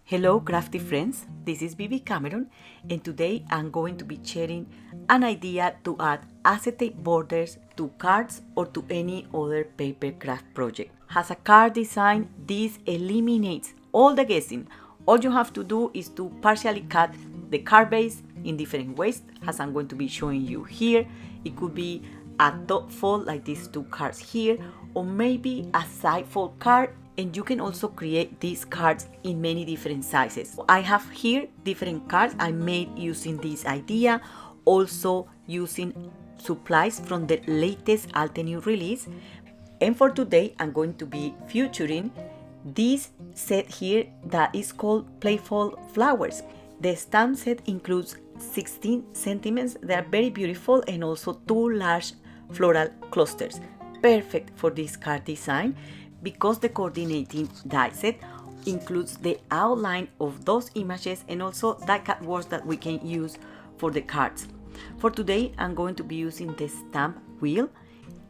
Hello crafty friends, this is Bibi Cameron and today I'm going to be sharing an idea to add acetate borders to cards or to any other paper craft project. As a card design, this eliminates all the guessing. All you have to do is to partially cut the card base in different ways, as I'm going to be showing you here. It could be a top fold like these two cards here, or maybe a side fold card. And you can also create these cards in many different sizes. I have here different cards I made using this idea, also using supplies from the latest Alte New release. And for today, I'm going to be featuring this set here that is called Playful Flowers. The stamp set includes 16 sentiments. They are very beautiful, and also two large floral clusters. Perfect for this card design, because the coordinating die set includes the outline of those images and also die cut words that we can use for the cards. For today, I'm going to be using the stamp wheel,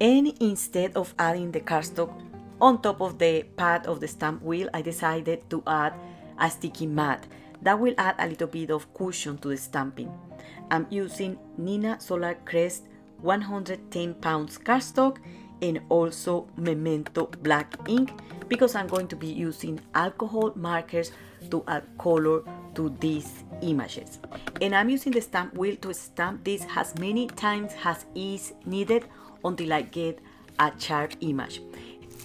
and instead of adding the cardstock on top of the pad of the stamp wheel, I decided to add a sticky mat that will add a little bit of cushion to the stamping. I'm using Nina Solar Crest 110 pounds cardstock and also Memento black ink, because I'm going to be using alcohol markers to add color to these images. And I'm using the stamp wheel to stamp this as many times as is needed until I get a sharp image.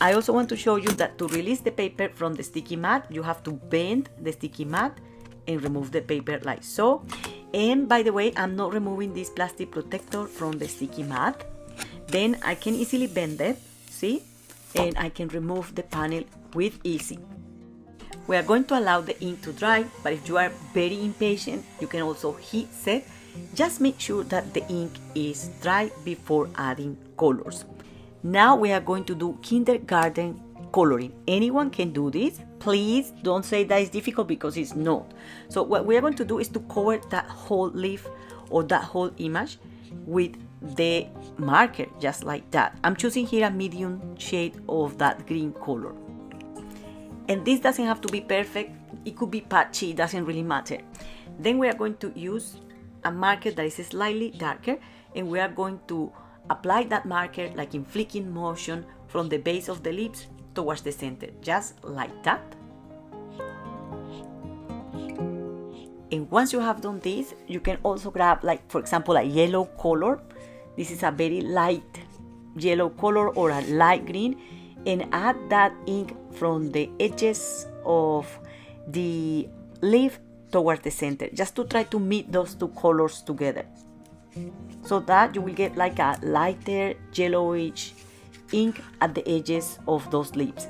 I also want to show you that to release the paper from the sticky mat, you have to bend the sticky mat and remove the paper like so. And by the way, I'm not removing this plastic protector from the sticky mat. Then I can easily bend it, see? And I can remove the panel with easy. We are going to allow the ink to dry, but if you are very impatient, you can also heat set. Just make sure that the ink is dry before adding colors. Now we are going to do kindergarten coloring. Anyone can do this. Please don't say that it's difficult, because it's not. So what we are going to do is to cover that whole leaf or that whole image with the marker, just like that. I'm choosing here a medium shade of that green color. And this doesn't have to be perfect. It could be patchy, it doesn't really matter. Then we are going to use a marker that is slightly darker, and we are going to apply that marker like in flicking motion from the base of the lips towards the center, just like that. And once you have done this, you can also grab, like for example, a yellow color. This is a very light yellow color or a light green, and add that ink from the edges of the leaf towards the center, just to try to meet those two colors together, so that you will get like a lighter yellowish ink at the edges of those leaves.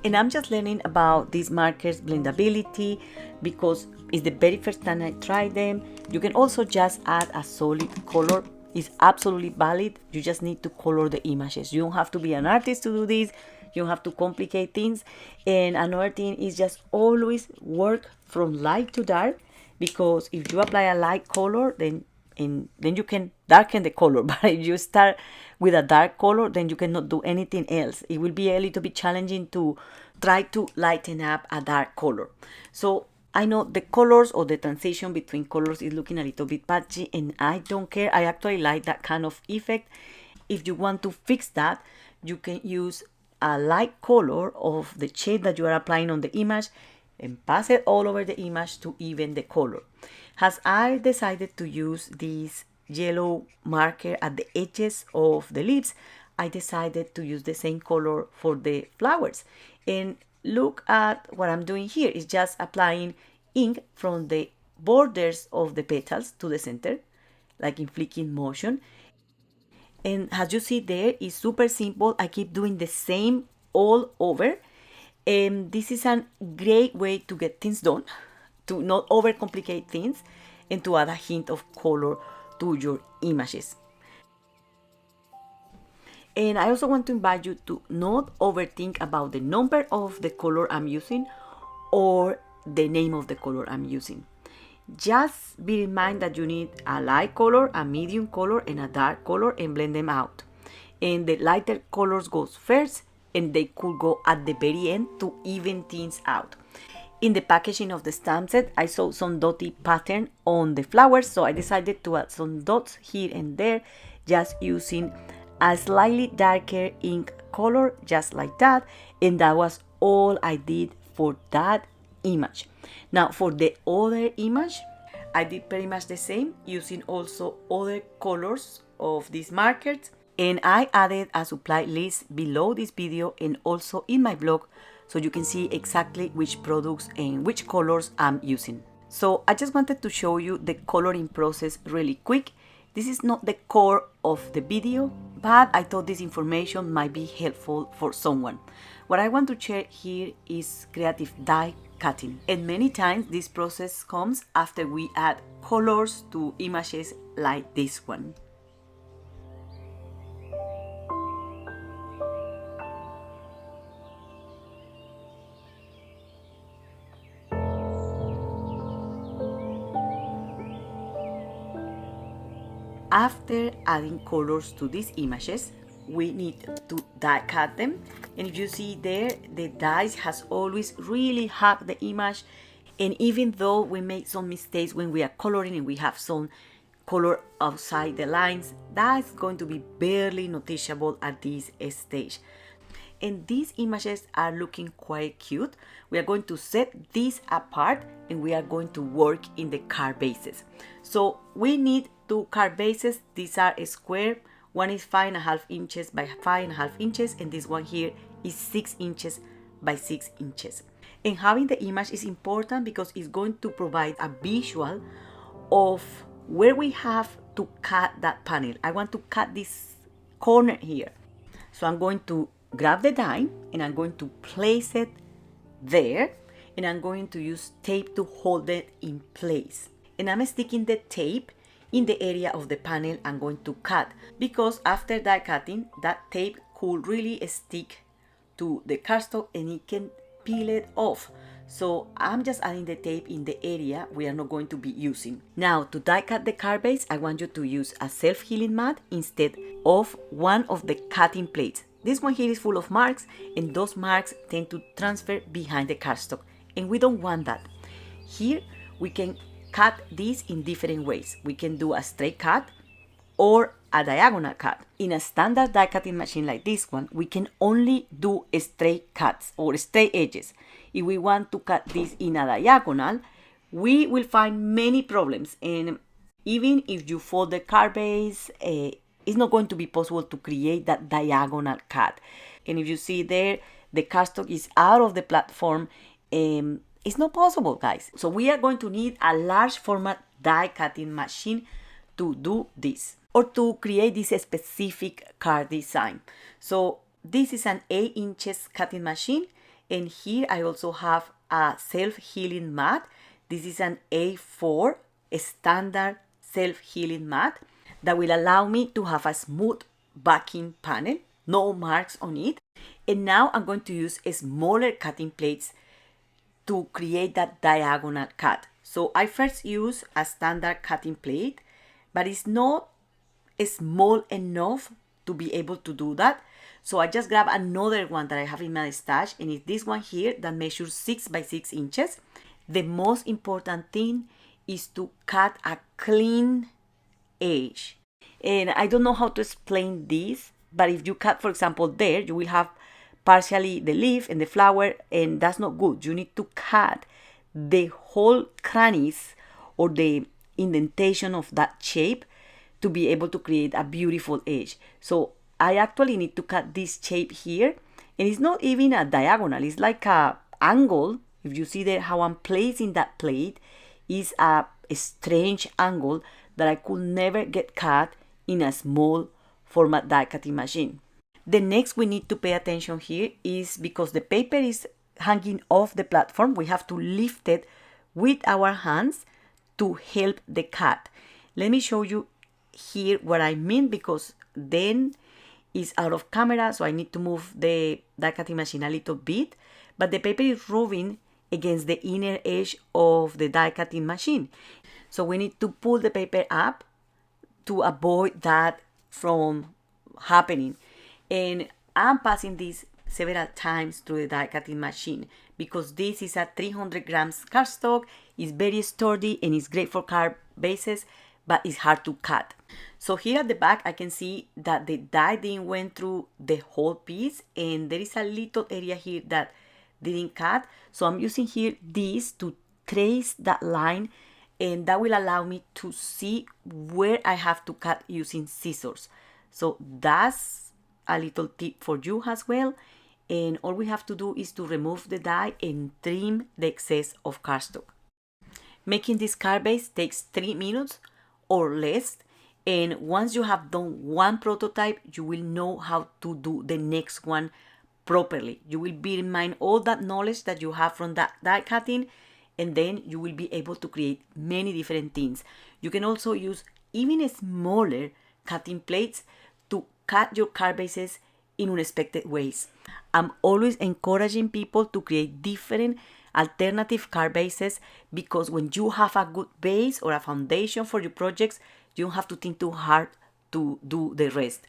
And I'm just learning about these markers blendability, because it's the very first time I tried them. You can also just add a solid color. It's absolutely valid. You just need to color the images. You don't have to be an artist to do this. You don't have to complicate things. And another thing is just always work from light to dark, because if you apply a light color, then you can darken the color. But if you start with a dark color, then you cannot do anything else. It will be a little bit challenging to try to lighten up a dark color. So I know the colors or the transition between colors is looking a little bit patchy, and I don't care. I actually like that kind of effect. If you want to fix that, you can use a light color of the shade that you are applying on the image and pass it all over the image to even the color. As I decided to use this yellow marker at the edges of the leaves, I decided to use the same color for the flowers. And look at what I'm doing here. It's just applying ink from the borders of the petals to the center, like in flicking motion. And as you see there, it's super simple. I keep doing the same all over. And this is a great way to get things done, to not overcomplicate things, and to add a hint of color to your images. And I also want to invite you to not overthink about the number of the color I'm using or the name of the color I'm using. Just be in mind that you need a light color, a medium color, and a dark color, and blend them out. And the lighter colors goes first, and they could go at the very end to even things out. In the packaging of the stamp set, I saw some dotty pattern on the flowers, so I decided to add some dots here and there, just using a slightly darker ink color, just like that. And that was all I did for that image. Now for the other image, I did pretty much the same, using also other colors of these markers. And I added a supply list below this video and also in my blog, so you can see exactly which products and which colors I'm using. So I just wanted to show you the coloring process really quick. This is not the core of the video, but I thought this information might be helpful for someone. What I want to share here is creative die cutting. And many times this process comes after we add colors to images like this one. After adding colors to these images, we need to die cut them. And if you see there, the dies has always really hugged the image. And even though we make some mistakes when we are coloring and we have some color outside the lines, that's going to be barely noticeable at this stage. And these images are looking quite cute. We are going to set these apart and we are going to work in the card bases. So we need two card bases. These are a square. One is 5.5 inches by 5.5 inches, and this one here is 6 inches by 6 inches. And having the image is important because it's going to provide a visual of where we have to cut that panel. I want to cut this corner here. So I'm going to grab the die and I'm going to place it there, and I'm going to use tape to hold it in place. And I'm sticking the tape in the area of the panel I'm going to cut, because after die cutting, that tape could really stick to the cardstock and it can peel it off. So I'm just adding the tape in the area we are not going to be using. Now to die cut the card base, I want you to use a self-healing mat instead of one of the cutting plates. This one here is full of marks, and those marks tend to transfer behind the cardstock, and we don't want that. Here we can cut these in different ways. We can do a straight cut or a diagonal cut. In a standard die cutting machine like this one, we can only do straight cuts or straight edges. If we want to cut this in a diagonal, we will find many problems, and even if you fold the card base, it's not going to be possible to create that diagonal cut. And if you see there, the cardstock is out of the platform. It's not possible, guys. So we are going to need a large format die cutting machine to do this, or to create this specific card design. So this is an 8 inches cutting machine, and here I also have a self-healing mat. This is an A4 standard self-healing mat that will allow me to have a smooth backing panel, no marks on it. And now I'm going to use smaller cutting plates to create that diagonal cut. So I first use a standard cutting plate, but it's not small enough to be able to do that. So I just grab another one that I have in my stash, and it's this one here that measures 6 by 6 inches. The most important thing is to cut a clean edge. And I don't know how to explain this, but if you cut, for example, there, you will have partially the leaf and the flower, and that's not good. You need to cut the whole crannies or the indentation of that shape to be able to create a beautiful edge. So I actually need to cut this shape here, and it's not even a diagonal, it's like a angle. If you see there how I'm placing that plate is a strange angle that I could never get cut in a small format die cutting machine. The next we need to pay attention here is because the paper is hanging off the platform, we have to lift it with our hands to help the cut. Let me show you here what I mean, because then it's out of camera, so I need to move the die cutting machine a little bit, but the paper is rubbing against the inner edge of the die cutting machine. So we need to pull the paper up to avoid that from happening. And I'm passing this several times through the die cutting machine, because this is a 300 grams cardstock. It's very sturdy and it's great for card bases, but it's hard to cut. So here at the back, I can see that the die didn't went through the whole piece, and there is a little area here that didn't cut. So I'm using here this to trace that line, and that will allow me to see where I have to cut using scissors. So that's a little tip for you as well. And all we have to do is to remove the die and trim the excess of cardstock. Making this card base takes 3 minutes or less. And once you have done one prototype, you will know how to do the next one properly. You will bear in mind all that knowledge that you have from that die cutting, and then you will be able to create many different things. You can also use even smaller cutting plates to cut your card bases in unexpected ways. I'm always encouraging people to create different alternative card bases, because when you have a good base or a foundation for your projects, you don't have to think too hard to do the rest.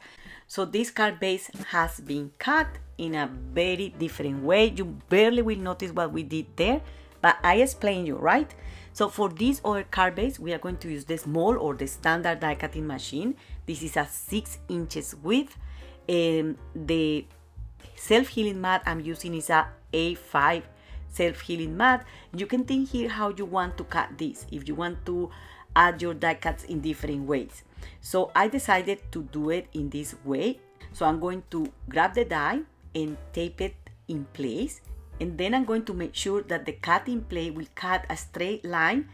So this card base has been cut in a very different way. You barely will notice what we did there, but I explained you, right? So for this other card base, we are going to use the small or the standard die cutting machine. This is a 6 inches width. The self-healing mat I'm using is a A5 self-healing mat. You can think here how you want to cut this, if you want to add your die cuts in different ways. So I decided to do it in this way. So I'm going to grab the die and tape it in place, and then I'm going to make sure that the cutting plate will cut a straight line,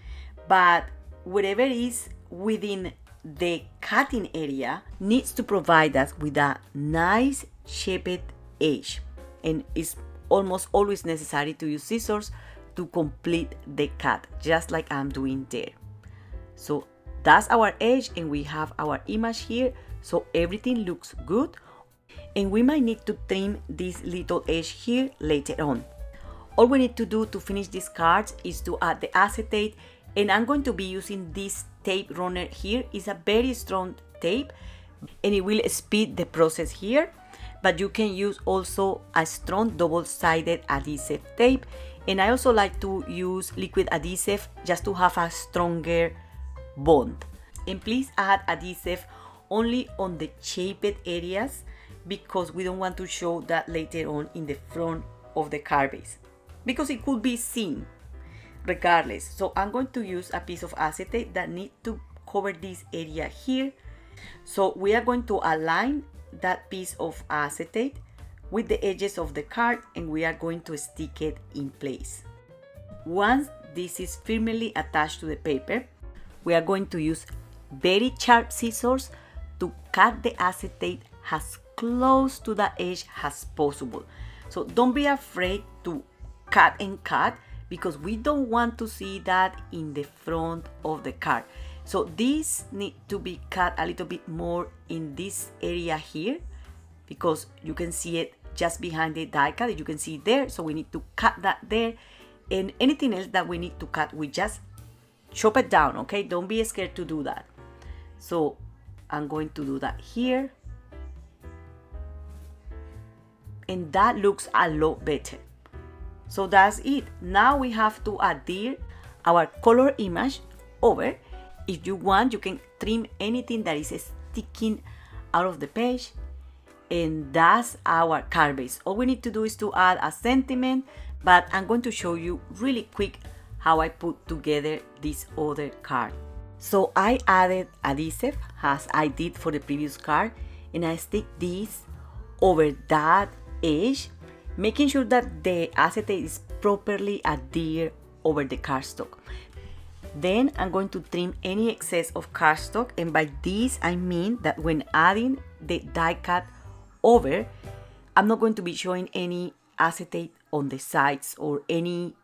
but whatever is within the cutting area needs to provide us with a nice shaped edge, and it's almost always necessary to use scissors to complete the cut, just like I'm doing there. So that's our edge, and we have our image here, so everything looks good. And we might need to trim this little edge here later on. All we need to do to finish these cards is to add the acetate, and I'm going to be using this tape runner here. It's a very strong tape, and it will speed the process here. But you can use also a strong double-sided adhesive tape, and I also like to use liquid adhesive just to have a stronger bond. And please add adhesive only on the shaped areas, because we don't want to show that later on in the front of the card base, because it could be seen regardless. So I'm going to use a piece of acetate that needs to cover this area here. So we are going to align that piece of acetate with the edges of the card, and we are going to stick it in place. Once this is firmly attached to the paper, we are going to use very sharp scissors to cut the acetate as close to the edge as possible. So don't be afraid to cut and cut, because we don't want to see that in the front of the card. So this needs to be cut a little bit more in this area here, because you can see it just behind the die cut. You can see there, so we need to cut that there. And anything else that we need to cut, we just chop it down, okay? Don't be scared to do that. So I'm going to do that here, and that looks a lot better. So that's it. Now we have to adhere our color image over. If you want, you can trim anything that is sticking out of the page, and that's our card base. All we need to do is to add a sentiment, but I'm going to show you really quick how I put together this other card. So I added adhesive as I did for the previous card, and I stick this over that edge, making sure that the acetate is properly adhered over the cardstock. Then I'm going to trim any excess of cardstock, and by this I mean that when adding the die cut over, I'm not going to be showing any acetate on the sides or any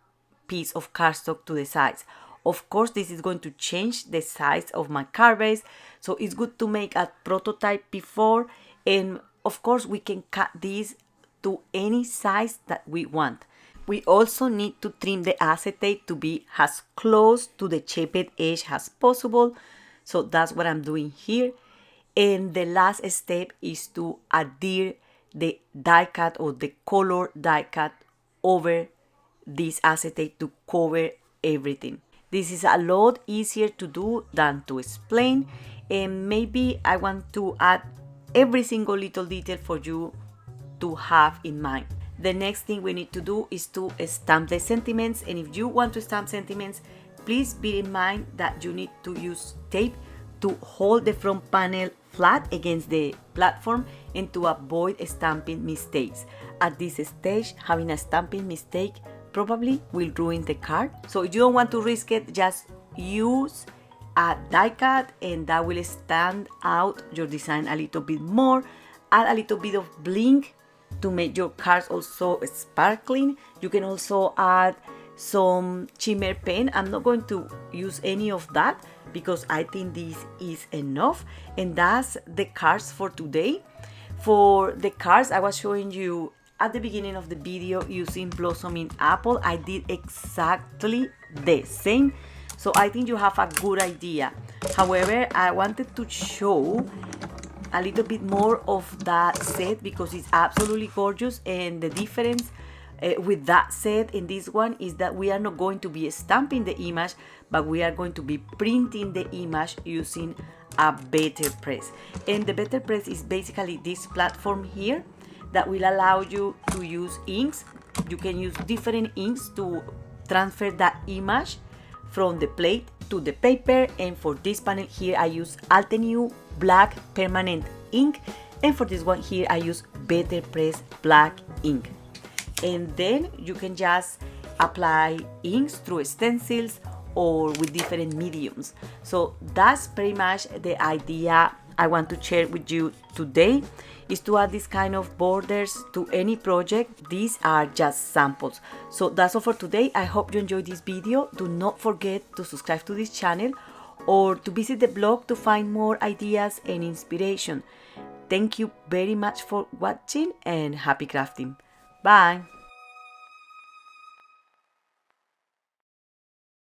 piece of cardstock to the sides. Of course, this is going to change the size of my card base, so it's good to make a prototype before, and of course we can cut this to any size that we want. We also need to trim the acetate to be as close to the shaped edge as possible, so that's what I'm doing here. And the last step is to adhere the die cut or the color die cut over this acetate to cover everything. This is a lot easier to do than to explain, and maybe I want to add every single little detail for you to have in mind. The next thing we need to do is to stamp the sentiments, and if you want to stamp sentiments, please bear in mind that you need to use tape to hold the front panel flat against the platform and to avoid stamping mistakes. At this stage, having a stamping mistake probably will ruin the card. So if you don't want to risk it, just use a die cut and that will stand out your design a little bit more. Add a little bit of bling to make your cards also sparkling. You can also add some shimmer pen. I'm not going to use any of that because I think this is enough, and that's the cards for today. For the cards I was showing you at the beginning of the video using blossoming apple, I did exactly the same, so I think you have a good idea. However, I wanted to show a little bit more of that set because it's absolutely gorgeous, and the difference with that set and this one is that we are not going to be stamping the image, but we are going to be printing the image using a better press. And the better press is basically this platform here that will allow you to use inks. You can use different inks to transfer that image from the plate to the paper, and for this panel here I use Altenew black permanent ink, and for this one here I use better press black ink. And then you can just apply inks through stencils or with different mediums. So that's pretty much the idea I want to share with you today, is to add this kind of borders to any project. These are just samples. So that's all for today. I hope you enjoyed this video. Do not forget to subscribe to this channel or to visit the blog to find more ideas and inspiration. Thank you very much for watching and happy crafting. Bye!